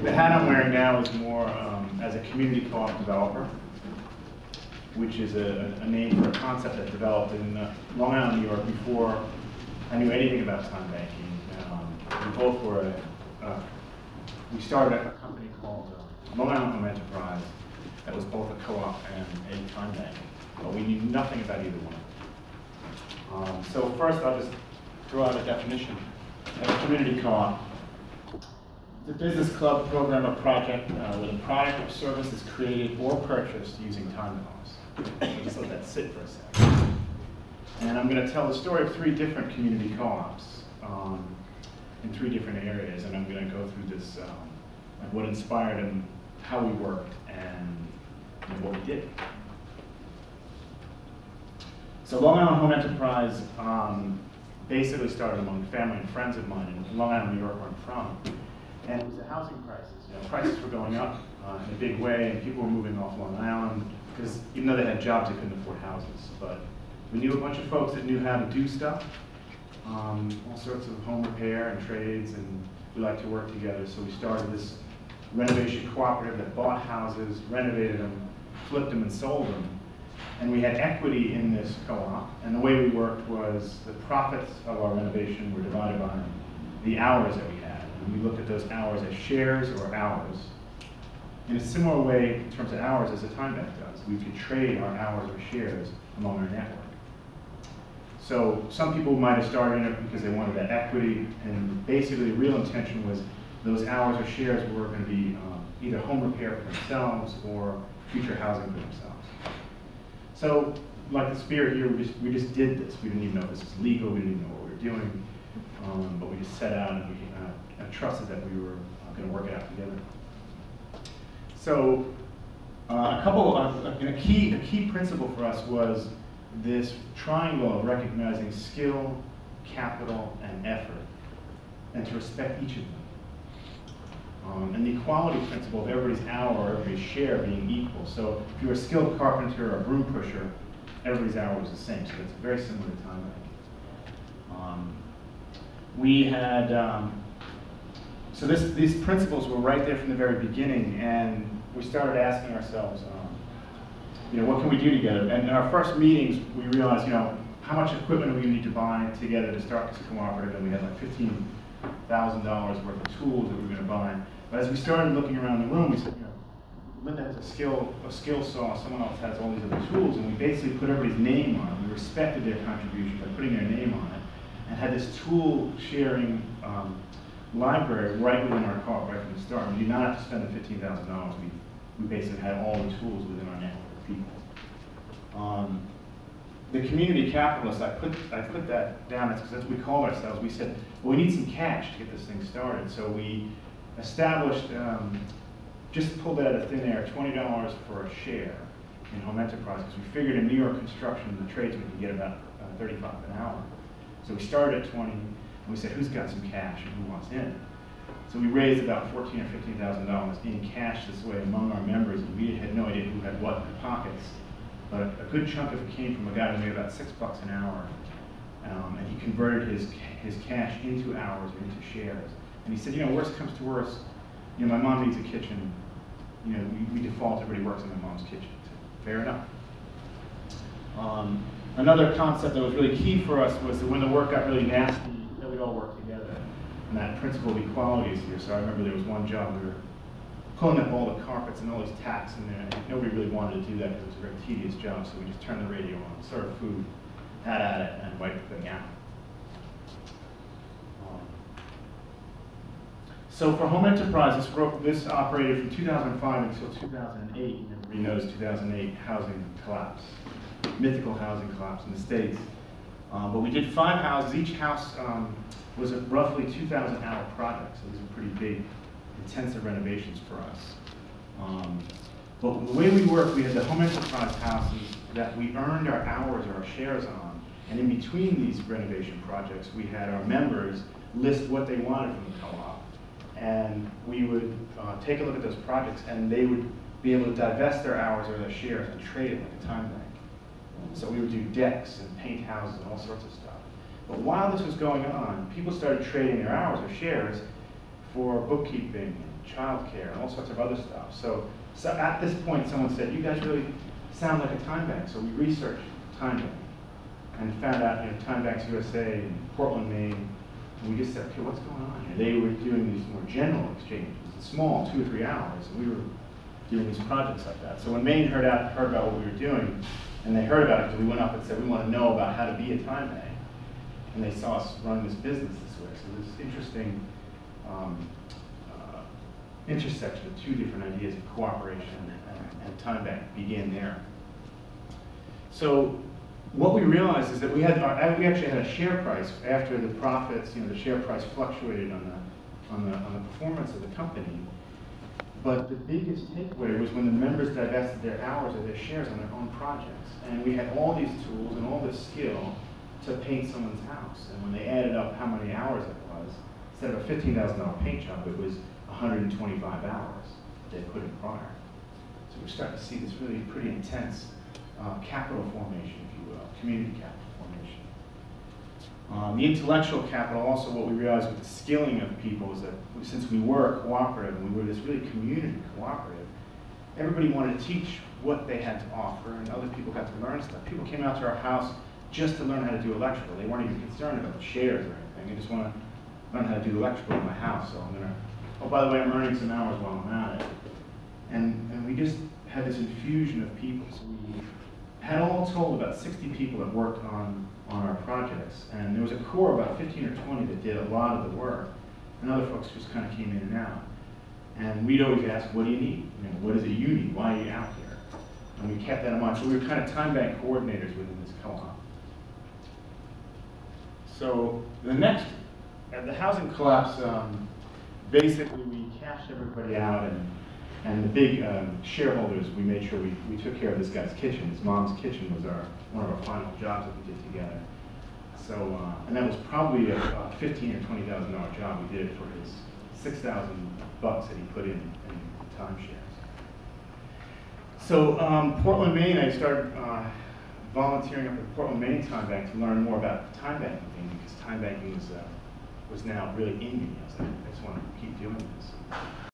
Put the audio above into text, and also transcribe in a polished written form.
The hat I'm wearing now is more as a community co-op developer, which is a name for a concept that developed in Long Island, New York, before I knew anything about time banking. We both were we started a company called Long Island Home Enterprise that was both a co-op and a time bank, but we knew nothing about either one. So first, I'll just throw out a definition of a community co-op. It's a business club program or project where the product or service is created or purchased using time dollars. So just let that sit for a second. And I'm going to tell the story of 3 different community co-ops in 3 different areas, and I'm going to go through this, like what inspired them, how we worked, and what we did. So Long Island Home Enterprise basically started among family and friends of mine in Long Island, New York, where I'm from. And it was a housing crisis. Prices were going up in a big way, and people were moving off Long Island because even though they had jobs, they couldn't afford houses. But we knew a bunch of folks that knew how to do stuff, all sorts of home repair and trades, and we liked to work together. So we started this renovation cooperative that bought houses, renovated them, flipped them, and sold them. And we had equity in this co-op, and the way we worked was the profits of our renovation were divided by the hours that we had. And we looked at those hours as shares or hours. In a similar way, in terms of hours, as a time bank does. We could trade our hours or shares among our network. So some people might have started in it because they wanted that equity, and basically the real intention was those hours or shares were going to be either home repair for themselves or future housing for themselves. So, like the spirit here, we just did this. We didn't even know if this was legal. We didn't even know what we were doing. But we just set out and we trusted that we were going to work it out together. So, a key principle for us was this triangle of recognizing skill, capital, and effort, and to respect each of them. And the equality principle of everybody's hour or everybody's share being equal. So if you're a skilled carpenter or a broom pusher, everybody's hour was the same. So it's very similar to time banking. We had, so these principles were right there from the very beginning, and we started asking ourselves, what can we do together? And in our first meetings, we realized, how much equipment do we need to buy together to start this cooperative? And we had like $15,000 worth of tools that we were going to buy. But as we started looking around the room, we said, Linda has a skill saw, someone else has all these other tools, and we basically put everybody's name on it. We respected their contribution by putting their name on it, and had this tool sharing library right within our co-op right from the start. We did not have to spend the $15,000. We basically had all the tools within our network of people. The community capitalists, I put that down, that's because that's what we called ourselves. We said, well, we need some cash to get this thing started. So we established, just pulled out of thin air, $20 for a share in Home Enterprise, because we figured in New York construction, the tradesmen could get about $35 an hour. So we started at 20, and we said, who's got some cash and who wants in? So we raised about $14,000 or $15,000 in cash this way among our members, and we had no idea who had what in their pockets. But a good chunk of it came from a guy who made about $6 an hour, and he converted his cash into hours or into shares. And he said, worst comes to worst, my mom needs a kitchen. We default, everybody works in my mom's kitchen. Fair enough. Another concept that was really key for us was that when the work got really nasty, that we'd all work together. And that principle of equality is here. So I remember there was one job we were pulling up all the carpets and all these tacks in there. And nobody really wanted to do that because it was a very tedious job. So we just turned the radio on, served food, had at it, and wiped the thing out. So for Home Enterprise, this operated from 2005 until 2008. Everybody knows 2008 housing collapse, mythical housing collapse in the States. But we did 5 houses. Each house was a roughly 2,000-hour project, so these were pretty big, intensive renovations for us. But the way we worked, we had the Home Enterprise houses that we earned our hours or our shares on, and in between these renovation projects, we had our members list what they wanted from the co-op. And we would take a look at those projects, and they would be able to divest their hours or their shares and trade it like a time bank. So we would do decks and paint houses and all sorts of stuff. But while this was going on, people started trading their hours or shares for bookkeeping and childcare and all sorts of other stuff. So at this point, someone said, "You guys really sound like a time bank." So we researched time bank and found out, Time Banks USA in Portland, Maine. And we just said, "Okay, what's going on here?" They were doing these more general exchanges, small, 2 or 3 hours, and we were doing these projects like that. So when Maine heard about what we were doing, and they heard about it, because we went up and said, "We want to know about how to be a time bank," and they saw us run this business this way. So this interesting intersection of 2 different ideas of cooperation and time bank began there. So what we realized is that we actually had a share price after the profits. The share price fluctuated on the performance of the company. But the biggest takeaway was when the members divested their hours or their shares on their own projects. And we had all these tools and all this skill to paint someone's house. And when they added up how many hours it was, instead of a $15,000 paint job, it was 125 hours they put in prior. So we're starting to see this really pretty intense capital formation, if you will, community capital formation. The intellectual capital, also what we realized with the skilling of people is that since we were cooperative and we were this really community cooperative, everybody wanted to teach what they had to offer and other people got to learn stuff. People came out to our house just to learn how to do electrical. They weren't even concerned about the shares or anything. They just want to learn how to do electrical in my house. So I'm going to, oh, by the way, I'm earning some hours while I'm at it. And we just had this infusion of people. So we had all told about 60 people that worked on our projects. And there was a core of about 15 or 20 that did a lot of the work. And other folks just kind of came in and out. And we'd always ask, what do you need? What is it you need? Why are you out here? And we kept that in mind. So we were kind of time bank coordinators within this co-op. So the next, at the housing collapse, basically we cashed everybody out, and the big shareholders, we made sure we took care of this guy's kitchen. His mom's kitchen was one of our final jobs that we did together. So, and that was probably a $15,000 or $20,000 job. We did it for his $6,000 that he put in timeshares. So Portland, Maine, I started volunteering up at Portland, Maine Time Bank to learn more about time banking, because time banking was now really in me. I was like, I just want to keep doing this.